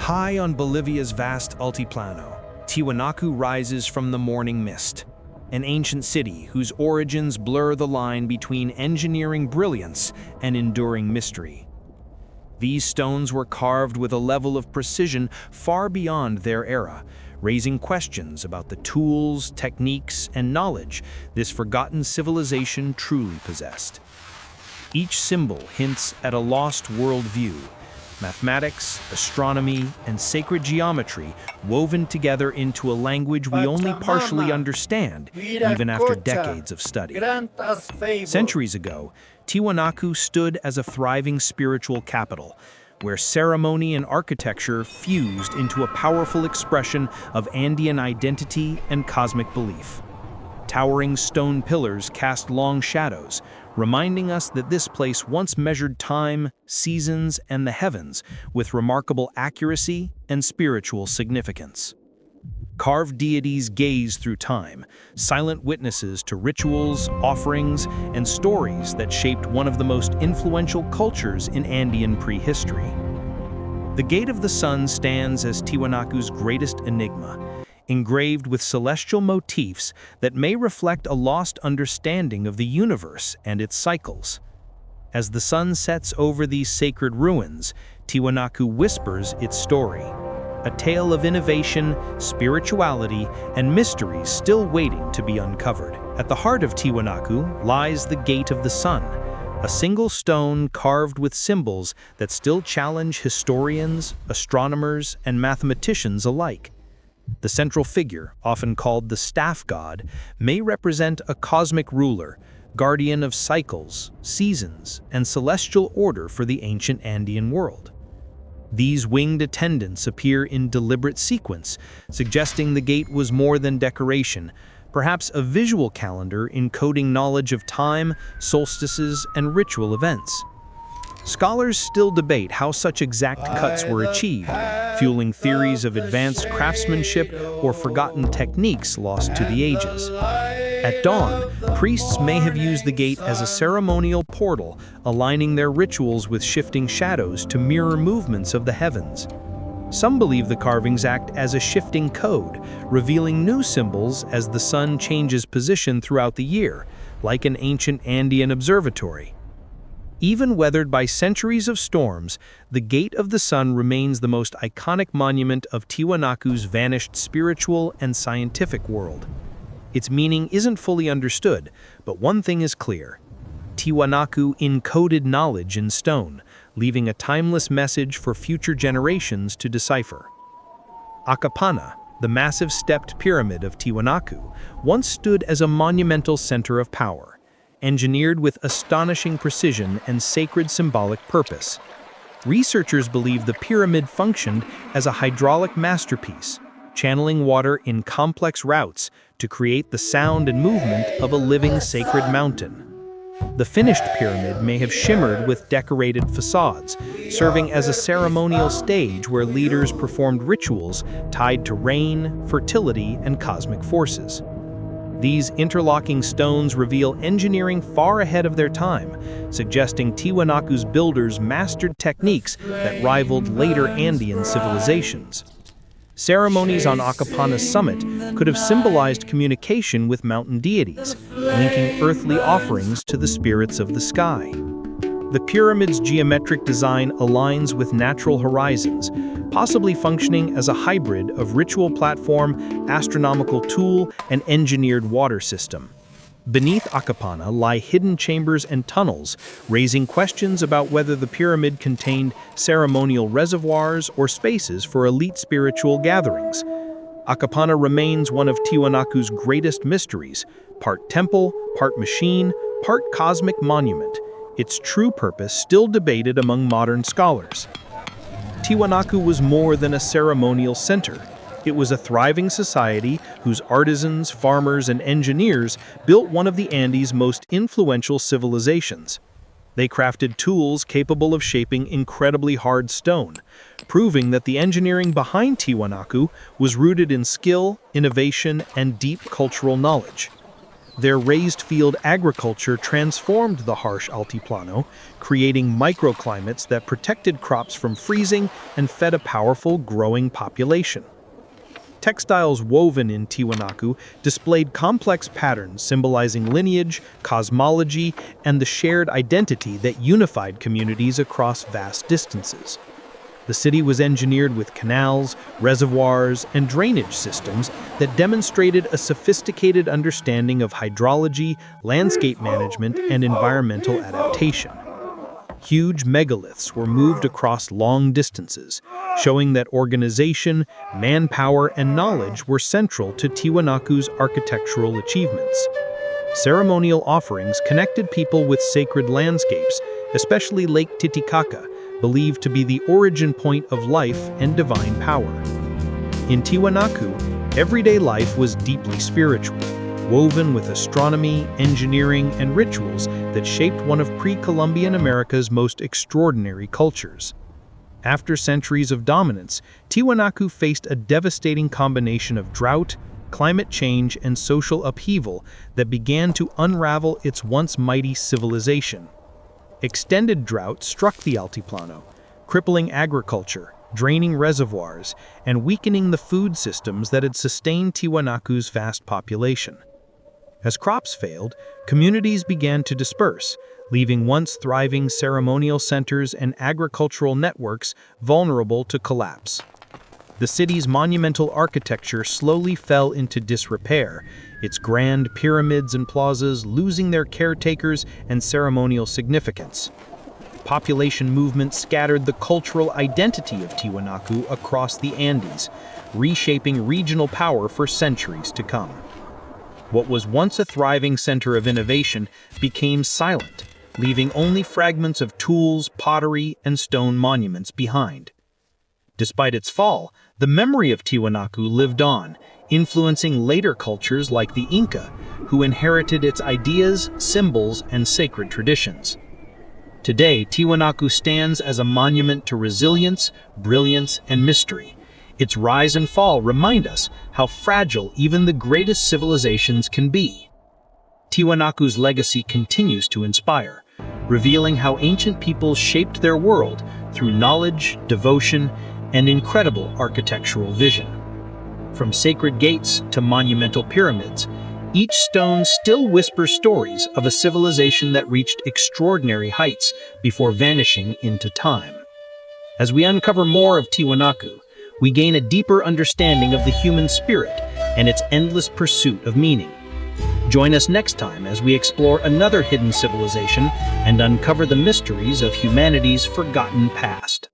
High on Bolivia's vast altiplano, Tiwanaku rises from the morning mist, an ancient city whose origins blur the line between engineering brilliance and enduring mystery. These stones were carved with a level of precision far beyond their era, raising questions about the tools, techniques, and knowledge this forgotten civilization truly possessed. Each symbol hints at a lost worldview, mathematics, astronomy, and sacred geometry woven together into a language we only partially understand, even after decades of study. Centuries ago, Tiwanaku stood as a thriving spiritual capital, where ceremony and architecture fused into a powerful expression of Andean identity and cosmic belief. Towering stone pillars cast long shadows, reminding us that this place once measured time, seasons, and the heavens with remarkable accuracy and spiritual significance. Carved deities gaze through time, silent witnesses to rituals, offerings, and stories that shaped one of the most influential cultures in Andean prehistory. The Gate of the Sun stands as Tiwanaku's greatest enigma, engraved with celestial motifs that may reflect a lost understanding of the universe and its cycles. As the sun sets over these sacred ruins, Tiwanaku whispers its story, a tale of innovation, spirituality, and mysteries still waiting to be uncovered. At the heart of Tiwanaku lies the Gate of the Sun, a single stone carved with symbols that still challenge historians, astronomers, and mathematicians alike. The central figure, often called the staff god, may represent a cosmic ruler, guardian of cycles, seasons, and celestial order for the ancient Andean world. These winged attendants appear in deliberate sequence, suggesting the gate was more than decoration, perhaps a visual calendar encoding knowledge of time, solstices, and ritual events. Scholars still debate how such exact cuts were achieved, fueling theories of advanced craftsmanship or forgotten techniques lost to the ages. At dawn, priests may have used the gate as a ceremonial portal, aligning their rituals with shifting shadows to mirror movements of the heavens. Some believe the carvings act as a shifting code, revealing new symbols as the sun changes position throughout the year, like an ancient Andean observatory. Even weathered by centuries of storms, the Gate of the Sun remains the most iconic monument of Tiwanaku's vanished spiritual and scientific world. Its meaning isn't fully understood, but one thing is clear. Tiwanaku encoded knowledge in stone, leaving a timeless message for future generations to decipher. Akapana, the massive stepped pyramid of Tiwanaku, once stood as a monumental center of power, engineered with astonishing precision and sacred symbolic purpose. Researchers believe the pyramid functioned as a hydraulic masterpiece, channeling water in complex routes to create the sound and movement of a living sacred mountain. The finished pyramid may have shimmered with decorated facades, serving as a ceremonial stage where leaders performed rituals tied to rain, fertility, and cosmic forces. These interlocking stones reveal engineering far ahead of their time, suggesting Tiwanaku's builders mastered techniques that rivaled later Andean civilizations. Ceremonies on Akapana's summit could have symbolized communication with mountain deities, linking earthly offerings to the spirits of the sky. The pyramid's geometric design aligns with natural horizons, possibly functioning as a hybrid of ritual platform, astronomical tool, and engineered water system. Beneath Akapana lie hidden chambers and tunnels, raising questions about whether the pyramid contained ceremonial reservoirs or spaces for elite spiritual gatherings. Akapana remains one of Tiwanaku's greatest mysteries, part temple, part machine, part cosmic monument, its true purpose still debated among modern scholars. Tiwanaku was more than a ceremonial center. It was a thriving society whose artisans, farmers, and engineers built one of the Andes' most influential civilizations. They crafted tools capable of shaping incredibly hard stone, proving that the engineering behind Tiwanaku was rooted in skill, innovation, and deep cultural knowledge. Their raised field agriculture transformed the harsh altiplano, creating microclimates that protected crops from freezing and fed a powerful, growing population. Textiles woven in Tiwanaku displayed complex patterns symbolizing lineage, cosmology, and the shared identity that unified communities across vast distances. The city was engineered with canals, reservoirs, and drainage systems that demonstrated a sophisticated understanding of hydrology, landscape management, and environmental adaptation. Huge megaliths were moved across long distances, showing that organization, manpower, and knowledge were central to Tiwanaku's architectural achievements. Ceremonial offerings connected people with sacred landscapes, especially Lake Titicaca, believed to be the origin point of life and divine power. In Tiwanaku, everyday life was deeply spiritual, woven with astronomy, engineering, and rituals that shaped one of pre-Columbian America's most extraordinary cultures. After centuries of dominance, Tiwanaku faced a devastating combination of drought, climate change, and social upheaval that began to unravel its once mighty civilization. Extended drought struck the Altiplano, crippling agriculture, draining reservoirs, and weakening the food systems that had sustained Tiwanaku's vast population. As crops failed, communities began to disperse, leaving once thriving ceremonial centers and agricultural networks vulnerable to collapse. The city's monumental architecture slowly fell into disrepair, its grand pyramids and plazas losing their caretakers and ceremonial significance. Population movements scattered the cultural identity of Tiwanaku across the Andes, reshaping regional power for centuries to come. What was once a thriving center of innovation became silent, leaving only fragments of tools, pottery, and stone monuments behind. Despite its fall, the memory of Tiwanaku lived on, influencing later cultures like the Inca, who inherited its ideas, symbols, and sacred traditions. Today, Tiwanaku stands as a monument to resilience, brilliance, and mystery. Its rise and fall remind us how fragile even the greatest civilizations can be. Tiwanaku's legacy continues to inspire, revealing how ancient peoples shaped their world through knowledge, devotion, and incredible architectural vision. From sacred gates to monumental pyramids, each stone still whispers stories of a civilization that reached extraordinary heights before vanishing into time. As we uncover more of Tiwanaku, we gain a deeper understanding of the human spirit and its endless pursuit of meaning. Join us next time as we explore another hidden civilization and uncover the mysteries of humanity's forgotten past.